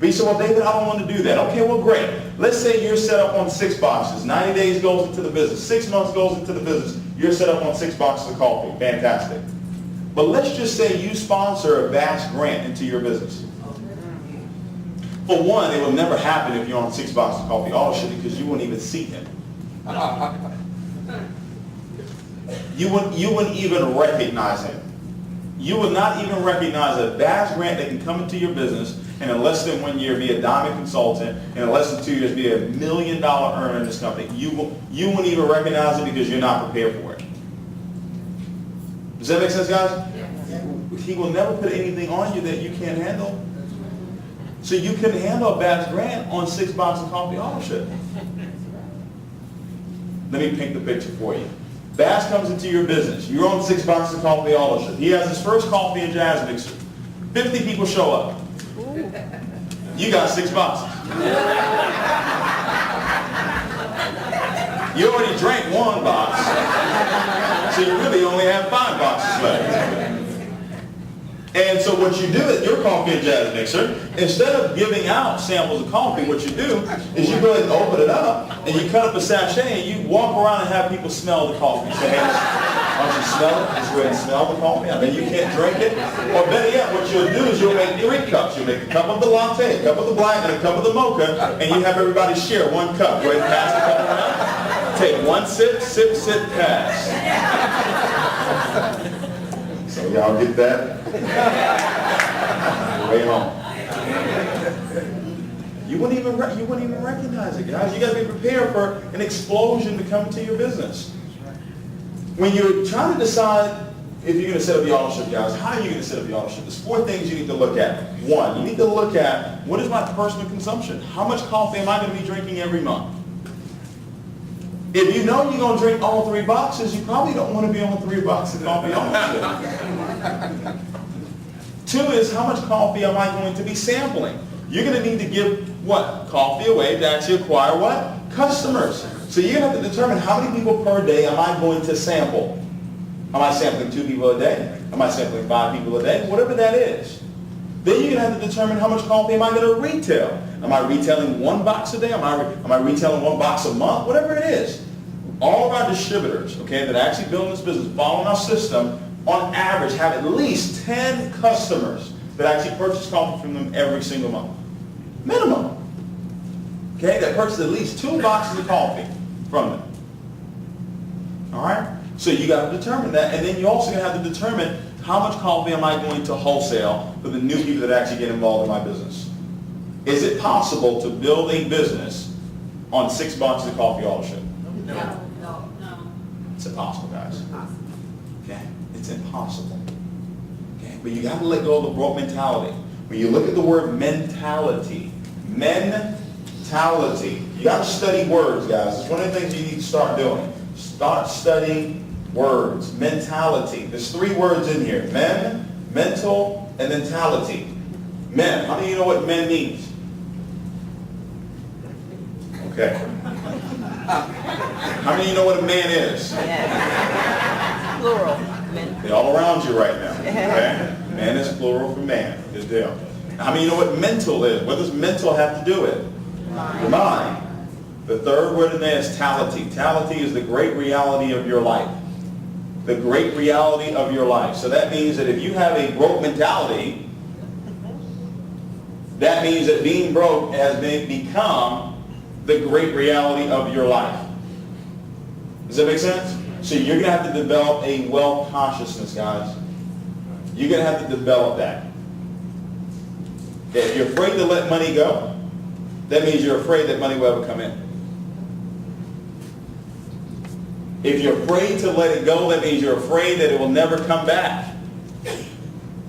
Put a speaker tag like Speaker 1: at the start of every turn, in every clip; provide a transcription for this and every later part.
Speaker 1: But you say, well, David, I don't want to do that. Okay, well, great. Let's say you're set up on 6 boxes. 90 days goes into the business. 6 months goes into the business. You're set up on 6 boxes of coffee. Fantastic. But let's just say you sponsor a vast grant into your business. For one, it will never happen if you're on 6 boxes of coffee auto because you wouldn't even see him. You wouldn't even recognize him. You would not even recognize a vast grant that can come into your business and in less than 1 year be a diamond consultant, and in less than 2 years be $1 million earner in this company. You wouldn't even recognize it because you're not prepared for it. Does that make sense, guys? Yes. He will never put anything on you that you can't handle. So you can handle a vast grant on 6 boxes of coffee ownership. Let me paint the picture for you. Bass comes into your business. You're on 6 boxes of coffee ownership. He has his first coffee and jazz mixer. 50 people show up. Ooh. You got 6 boxes. You already drank 1 box, so you really only have 5 boxes left. And so what you do at your coffee and jazz mixer, instead of giving out samples of coffee, what you do is you go ahead and open it up, and you cut up a sachet, and you walk around and have people smell the coffee. Say, hey, why don't you smell it? Just go ahead and smell the coffee. I mean, you can't drink it. Or better yet, what you'll do is you'll make 3 cups. You'll make a cup of the latte, a cup of the black, and a cup of the mocha, and you have everybody share 1 cup. Go ahead and pass the cup around. Take 1 sip, sip, sip, pass. So y'all get that? Way home. You wouldn't even recognize it, guys. You got to be prepared for an explosion to come into your business. When you're trying to decide if you're going to set up your auto ship, guys, how are you going to set up your auto ship? There's 4 things you need to look at. 1, you need to look at what is my personal consumption? How much coffee am I going to be drinking every month? If you know you're going to drink all 3 boxes, you probably don't want to be on 3 boxes of coffee auto ship. 2 is how much coffee am I going to be sampling? You're going to need to give what? Coffee away to actually acquire what? Customers. So you're going to have to determine how many people per day am I going to sample. Am I sampling 2 people a day? Am I sampling 5 people a day? Whatever that is. Then you're going to have to determine how much coffee am I going to retail. Am I retailing 1 box a day? Am I retailing 1 box a month? Whatever it is. All of our distributors, okay, that actually build this business, following our system, on average have at least 10 customers that actually purchase coffee from them every single month. Minimum. Okay, that purchase at least 2 boxes of coffee from them. All right? So you got to determine that, and then you also going to have to determine how much coffee am I going to wholesale for the new people that actually get involved in my business. Is it possible to build a business on 6 boxes of coffee ownership?
Speaker 2: No.
Speaker 1: It's impossible, guys. Okay? It's impossible. Okay? But you got to let go of the broke mentality. When you look at the word mentality, mentality, you got to study words, guys. It's one of the things you need to start doing. Start studying words. Mentality. There's 3 words in here. Men, mental, and mentality. Men. How many of you know what men means? Okay. How many of you know what a man is?
Speaker 2: Yeah. Plural. Men.
Speaker 1: They're all around you right now. Okay? Man is plural for man. Good deal. How many of you know what mental is? What does mental have to do with? Your mind. The 3rd word in there is tality. Tality is the great reality of your life. The great reality of your life. So that means that if you have a broke mentality, that means that being broke has become the great reality of your life. Does that make sense? So you're going to have to develop a wealth consciousness, guys. You're going to have to develop that. Okay, if you're afraid to let money go, that means you're afraid that money will ever come in. If you're afraid to let it go, that means you're afraid that it will never come back.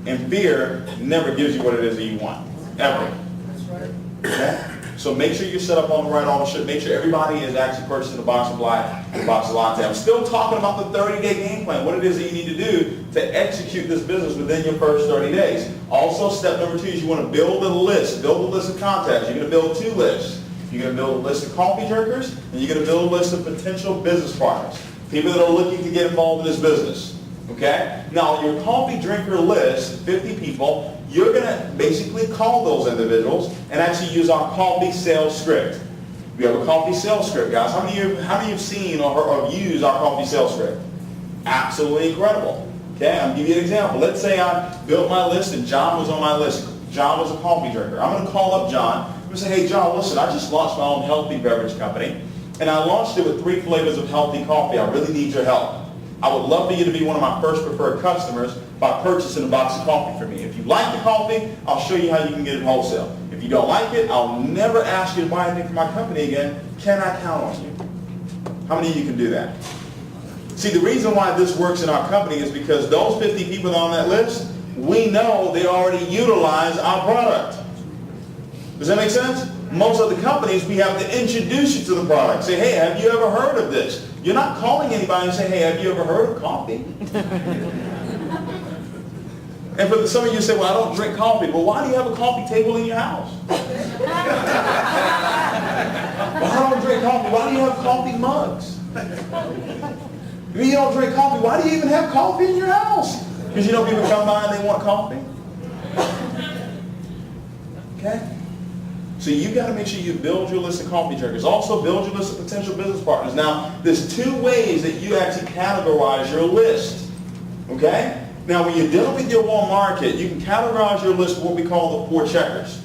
Speaker 1: And fear never gives you what it is that you want. Ever.
Speaker 2: That's right.
Speaker 1: Okay? So make sure you're set up on the right ownership. Make sure everybody is actually purchasing a box of black, a box of latte. I'm still talking about the 30-day game plan, what it is that you need to do to execute this business within your first 30 days. Also, step number 2 is you want to build a list. Build a list of contacts. You're going to build 2 lists. You're going to build a list of coffee drinkers, and you're going to build a list of potential business partners, people that are looking to get involved in this business. Okay? Now, your coffee drinker list, 50 people, you're going to basically call those individuals and actually use our coffee sales script. We have a coffee sales script, guys. How many of you have seen or used our coffee sales script? Absolutely incredible. Okay, I'm going to give you an example. Let's say I built my list and John was on my list. John was a coffee drinker. I'm going to call up John. I'm going to say, hey, John, listen, I just launched my own healthy beverage company, and I launched it with 3 flavors of healthy coffee. I really need your help. I would love for you to be one of my first preferred customers by purchasing a box of coffee for me. If you like the coffee, I'll show you how you can get it wholesale. If you don't like it, I'll never ask you to buy anything from my company again. Can I count on you? How many of you can do that? See, the reason why this works in our company is because those 50 people on that list, we know they already utilize our product. Does that make sense? Most other companies, we have to introduce you to the product. Say, hey, have you ever heard of this? You're not calling anybody and say, hey, have you ever heard of coffee? And for some of you say, well, I don't drink coffee. Well, why do you have a coffee table in your house? Well, I don't drink coffee. Why do you have coffee mugs? If you don't drink coffee, why do you even have coffee in your house? Because you know people come by and they want coffee. Okay? So you've got to make sure you build your list of coffee drinkers. Also build your list of potential business partners. Now, there's 2 ways that you actually categorize your list. Okay? Now, when you're dealing with your warm market, you can categorize your list with what we call the 4 checkers.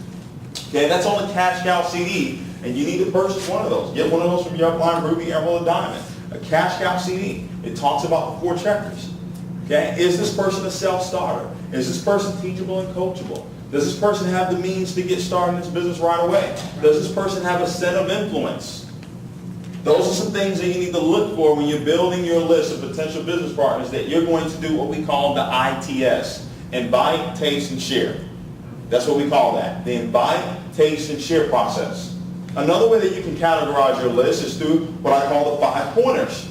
Speaker 1: Okay? That's on the Cash Cow CD, and you need to purchase one of those. Get one of those from your upline, Ruby, Emerald, and Diamond. A Cash Cow CD. It talks about the 4 checkers. Okay? Is this person a self-starter? Is this person teachable and coachable? Does this person have the means to get started in this business right away? Does this person have a set of influence? Those are some things that you need to look for when you're building your list of potential business partners, that you're going to do what we call the ITS. Invite, taste, and share. That's what we call that. The invite, taste, and share process. Another way that you can categorize your list is through what I call the 5 pointers.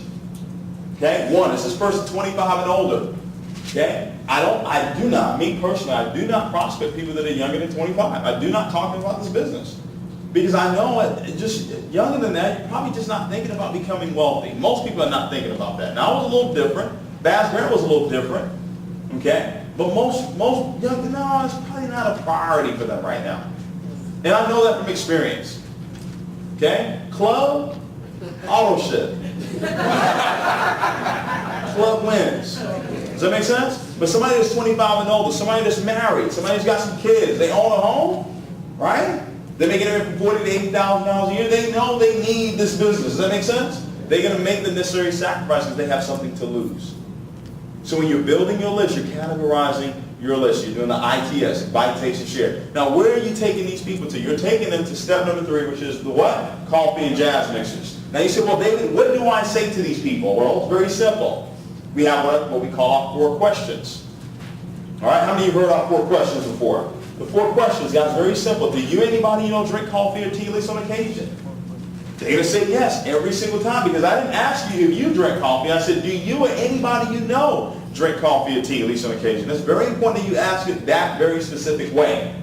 Speaker 1: Okay? 1, is this person 25 and older? Okay? Me personally, I do not prospect people that are younger than 25. I do not talk about this business. Because I know just younger than that, you're probably just not thinking about becoming wealthy. Most people are not thinking about that. Now, I was a little different. Baz Grant was a little different. Okay? But most younger, no, it's probably not a priority for them right now. And I know that from experience. Okay? Club, auto ship. Club wins. Does that make sense? But somebody that's 25 and older, somebody that's married, somebody that's got some kids, they own a home, right? They're making anywhere from $40,000 to $80,000 a year. They know they need this business. Does that make sense? They're going to make the necessary sacrifice because they have something to lose. So when you're building your list, you're categorizing your list. You're doing the ITS, invite, taste, and share. Now, where are you taking these people to? You're taking them to step number 3, which is the what? Coffee and jazz mixers. Now you say, well, David, what do I say to these people? Well, it's very simple. We have what we call our 4 questions. All right, how many of you heard our 4 questions before? The 4 questions, guys, very simple. Do you, anybody you know, drink coffee or tea at least on occasion? David said yes every single time, because I didn't ask you if you drink coffee. I said, do you or anybody you know drink coffee or tea at least on occasion? It's very important that you ask it that very specific way.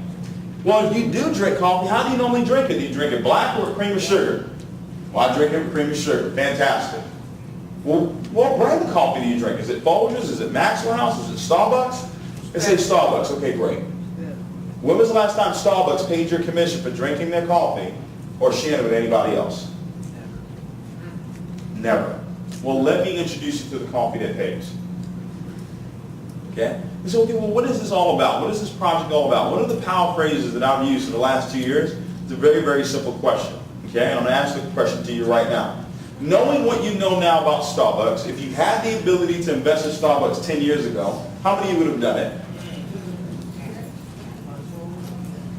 Speaker 1: Well, if you do drink coffee, how do you normally drink it? Do you drink it black or cream or sugar? Well, I drink it with cream or sugar. Fantastic. Well, what brand of coffee do you drink? Is it Folgers? Is it Maxwell House? Is it Starbucks? Let's say Starbucks. Okay, great. When was the last time Starbucks paid your commission for drinking their coffee or sharing it with anybody else? Never. Well, let me introduce you to the coffee that pays. Okay? You say, okay, well, what is this all about? What is this project all about? What are the power phrases that I've used for the last 2 years? It's a very, very simple question. Okay? And I'm going to ask the question to you right now. Knowing what you know now about Starbucks, if you had the ability to invest in Starbucks 10 years ago, how many of you would have done it?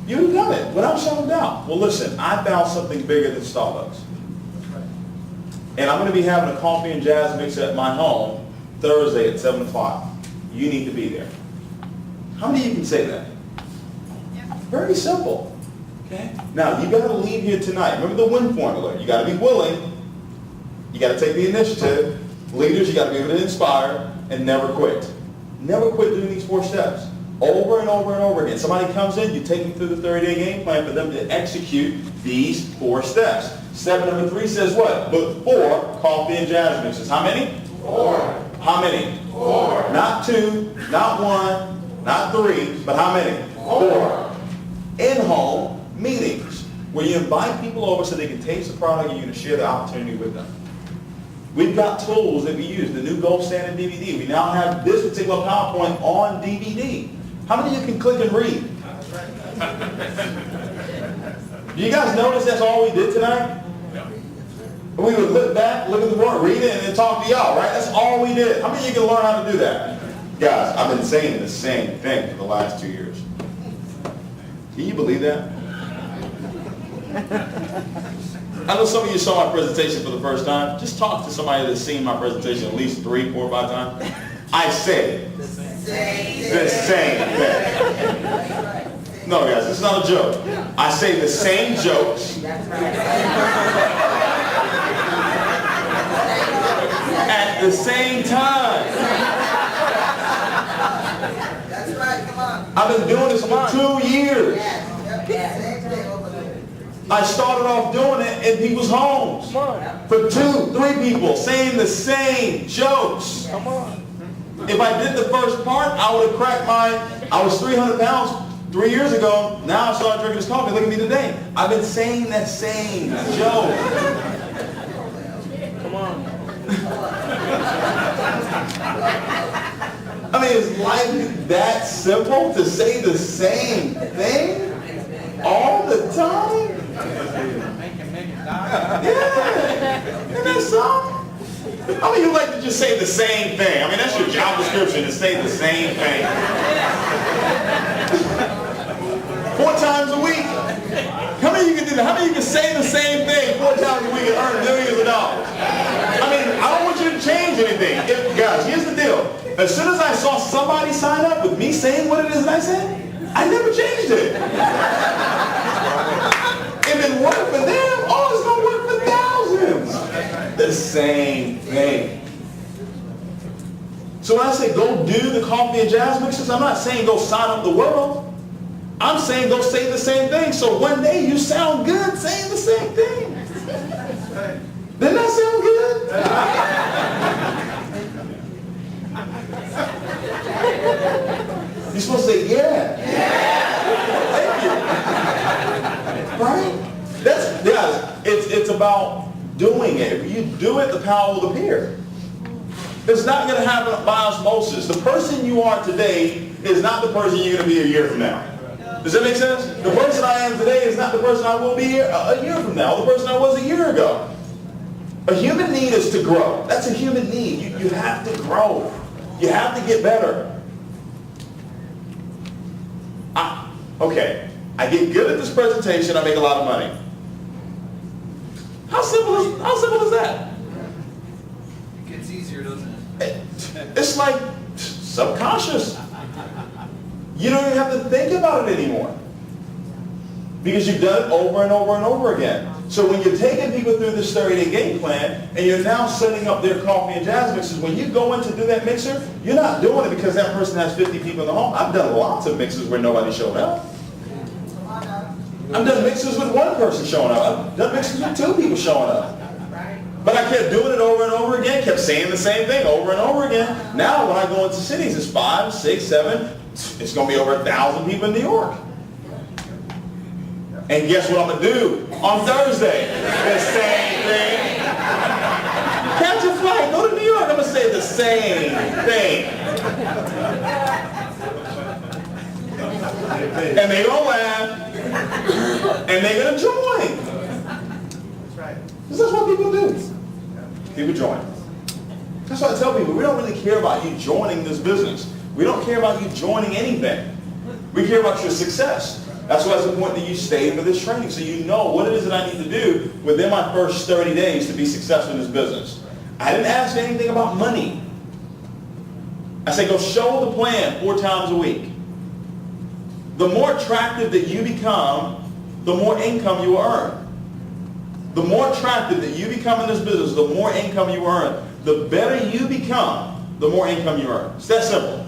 Speaker 1: You would have done it without a shadow of doubt. Well, listen, I found something bigger than Starbucks. And I'm going to be having a coffee and jazz mix at my home Thursday at 7 o'clock. You need to be there. How many of you can say that? Very simple. Okay? Now, you got to leave here tonight. Remember the WIN formula. You got to be willing. You got to take the initiative. Leaders, you got to be able to inspire and never quit. Never quit doing these 4 steps. Over and over and over again. Somebody comes in, you take them through the 30-day game plan for them to execute these 4 steps. Step number 3 says what? Look for coffee and jazz mixes. How many?
Speaker 3: 4.
Speaker 1: How many?
Speaker 3: 4.
Speaker 1: Not 2, not 1, not 3, but how many?
Speaker 3: 4.
Speaker 1: 4, in-home meetings, where you invite people over so they can taste the product and you're going to share the opportunity with them. We've got tools that we use, the new gold standard DVD. We now have this particular PowerPoint on DVD. How many of you can click and read? Do you guys notice that's all we did tonight? We would look back, look at the board, read it, and then talk to y'all, right? That's all we did. How many of you can learn how to do that? Guys, I've been saying the same thing for the last 2 years. Can you believe that? I know some of you saw my presentation for the first time. Just talk to somebody that's seen my presentation at least 3, 4, 5 times. I said the same thing. No, guys, it's not a joke. I say the same jokes at the same time.
Speaker 3: That's right, come on.
Speaker 1: I've been doing this for 2 years. I started off doing it in people's homes. For 2, 3 people saying the same jokes.
Speaker 2: Come on.
Speaker 1: If I did the first part, I would have cracked I was 300 pounds 3 years ago. Now I started drinking this coffee. Look at me today. I've been saying that same joke.
Speaker 2: Come on.
Speaker 1: I mean, is life that simple to say the same thing all the time? Yeah. Isn't that something? How many of you like to just say the same thing? I mean, that's your job description, to say the same thing. 4 times a week. How many of you can do that? How many of you can say the same thing 4 times a week and earn millions of dollars? I mean, I don't want you to change anything. Guys, here's the deal. As soon as I saw somebody sign up with me saying what it is that I said, I never changed it. If it worked for them, oh, it's going to work for thousands. The same thing. So when I say go do the coffee and jazz mixes, I'm not saying go sign up the world. I'm saying go say the same thing. So one day you sound good saying the same thing. Didn't that sound good? You're supposed to say, yeah. Thank you. Right? That's, guys, it's about doing it. If you do it, the power will appear. It's not going to happen by osmosis. The person you are today is not the person you're going to be a year from now. Does that make sense? The person I am today is not the person I will be a year from now, the person I was a year ago. A human need is to grow. That's a human need. You have to grow. You have to get better. Okay, I get good at this presentation, I make a lot of money. How simple is that?
Speaker 4: It gets easier, doesn't it?
Speaker 1: It's like subconscious. You don't even have to think about it anymore. Because you've done it over and over and over again. So when you're taking people through this 30-day game plan, and you're now setting up their coffee and jazz mixes, when you go in to do that mixer, you're not doing it because that person has 50 people in the home. I've done lots of mixes where nobody showed up. I've done mixes with 1 person showing up. I've done mixes with 2 people showing up. But I kept doing it over and over again, kept saying the same thing over and over again. Now when I go into cities, it's 5, 6, 7, it's going to be over 1,000 people in New York. And guess what I'm going to do on Thursday? The same thing. Catch a flight, go to New York, I'm going to say the same thing. And they're going to laugh. And they're going to join.
Speaker 4: That's right.
Speaker 1: Because that's what people do. People join. That's why I tell people, we don't really care about you joining this business. We don't care about you joining anything. We care about your success. That's why it's important that you stay for this training so you know what it is that I need to do within my first 30 days to be successful in this business. I didn't ask anything about money. I said go show the plan 4 times a week. The more attractive that you become, the more income you will earn. The more attractive that you become in this business, the more income you earn. The better you become, the more income you earn. It's that simple.